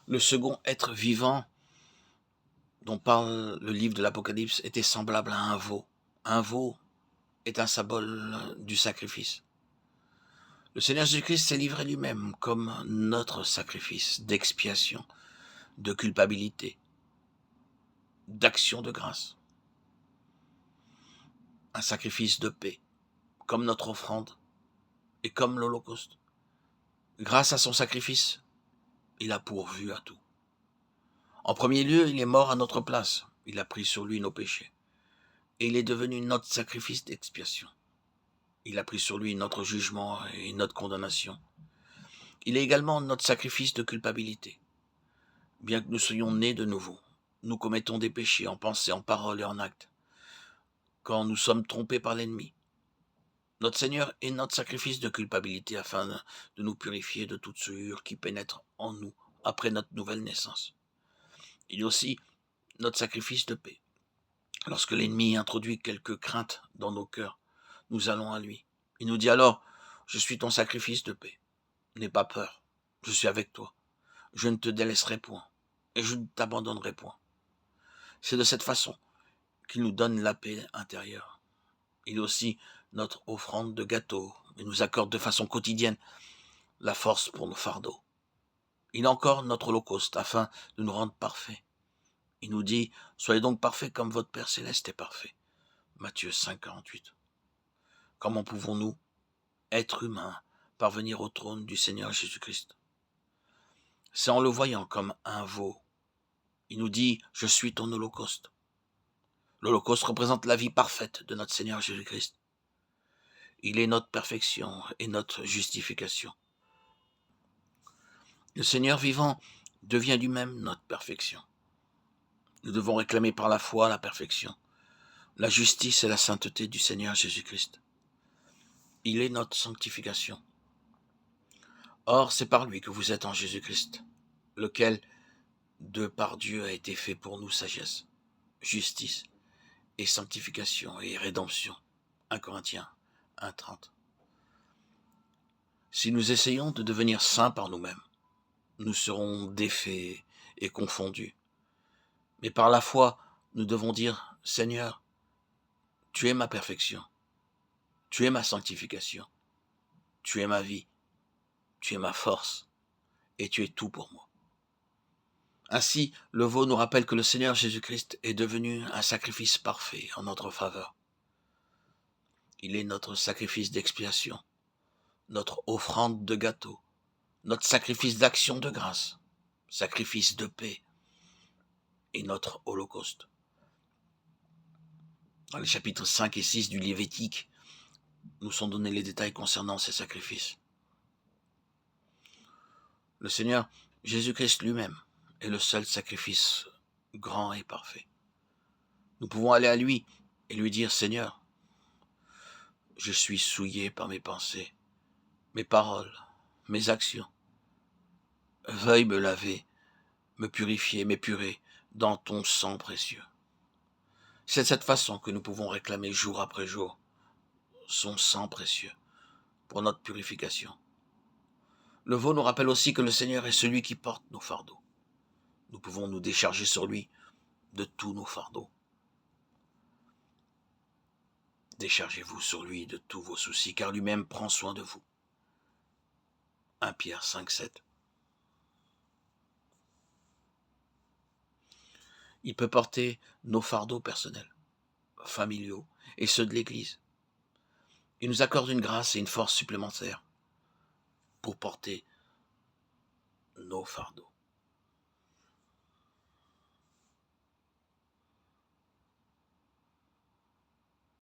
Le second être vivant dont parle le livre de l'Apocalypse était semblable à un veau. Un veau est un symbole du sacrifice. Le Seigneur Jésus-Christ s'est livré lui-même comme notre sacrifice d'expiation, de culpabilité, d'action de grâce. Un sacrifice de paix, comme notre offrande et comme l'Holocauste. Grâce à son sacrifice, il a pourvu à tout. En premier lieu, il est mort à notre place. Il a pris sur lui nos péchés. Et il est devenu notre sacrifice d'expiation. Il a pris sur lui notre jugement et notre condamnation. Il est également notre sacrifice de culpabilité. Bien que nous soyons nés de nouveau, nous commettons des péchés en pensée, en parole et en acte. Quand nous sommes trompés par l'ennemi, notre Seigneur est notre sacrifice de culpabilité afin de nous purifier de toute souillure qui pénètre en nous après notre nouvelle naissance. Il est aussi notre sacrifice de paix. Lorsque l'ennemi introduit quelques craintes dans nos cœurs, nous allons à lui. Il nous dit alors, je suis ton sacrifice de paix. N'aie pas peur, je suis avec toi. Je ne te délaisserai point et je ne t'abandonnerai point. C'est de cette façon qu'il nous donne la paix intérieure. Il est aussi notre offrande de gâteau et nous accorde de façon quotidienne la force pour nos fardeaux. Il est encore notre holocauste afin de nous rendre parfaits. Il nous dit, soyez donc parfaits comme votre Père Céleste est parfait. Matthieu 5, 48. Comment pouvons-nous, êtres humains, parvenir au trône du Seigneur Jésus-Christ? C'est en le voyant comme un veau. Il nous dit, je suis ton holocauste. L'holocauste représente la vie parfaite de notre Seigneur Jésus-Christ. Il est notre perfection et notre justification. Le Seigneur vivant devient lui-même notre perfection. Nous devons réclamer par la foi la perfection, la justice et la sainteté du Seigneur Jésus-Christ. Il est notre sanctification. Or, c'est par lui que vous êtes en Jésus-Christ, lequel, de par Dieu, a été fait pour nous sagesse, justice et sanctification et rédemption. 1 Corinthiens 1,30. Si nous essayons de devenir saints par nous-mêmes, nous serons défaits et confondus. Mais par la foi, nous devons dire, Seigneur, tu es ma perfection, tu es ma sanctification, tu es ma vie, tu es ma force, et tu es tout pour moi. Ainsi, le veau nous rappelle que le Seigneur Jésus-Christ est devenu un sacrifice parfait en notre faveur. Il est notre sacrifice d'expiation, notre offrande de gâteau, notre sacrifice d'action de grâce, sacrifice de paix et notre holocauste. Dans les chapitres 5 et 6 du Lévitique, nous sont donnés les détails concernant ces sacrifices. Le Seigneur Jésus-Christ lui-même est le seul sacrifice grand et parfait. Nous pouvons aller à lui et lui dire, Seigneur, je suis souillé par mes pensées, mes paroles, mes actions. Veuille me laver, me purifier, m'épurer dans ton sang précieux. C'est de cette façon que nous pouvons réclamer jour après jour son sang précieux pour notre purification. Le veau nous rappelle aussi que le Seigneur est celui qui porte nos fardeaux. Nous pouvons nous décharger sur lui de tous nos fardeaux. Déchargez-vous sur lui de tous vos soucis, car lui-même prend soin de vous. 1 Pierre 5, 7. Il peut porter nos fardeaux personnels, familiaux et ceux de l'Église. Il nous accorde une grâce et une force supplémentaires pour porter nos fardeaux.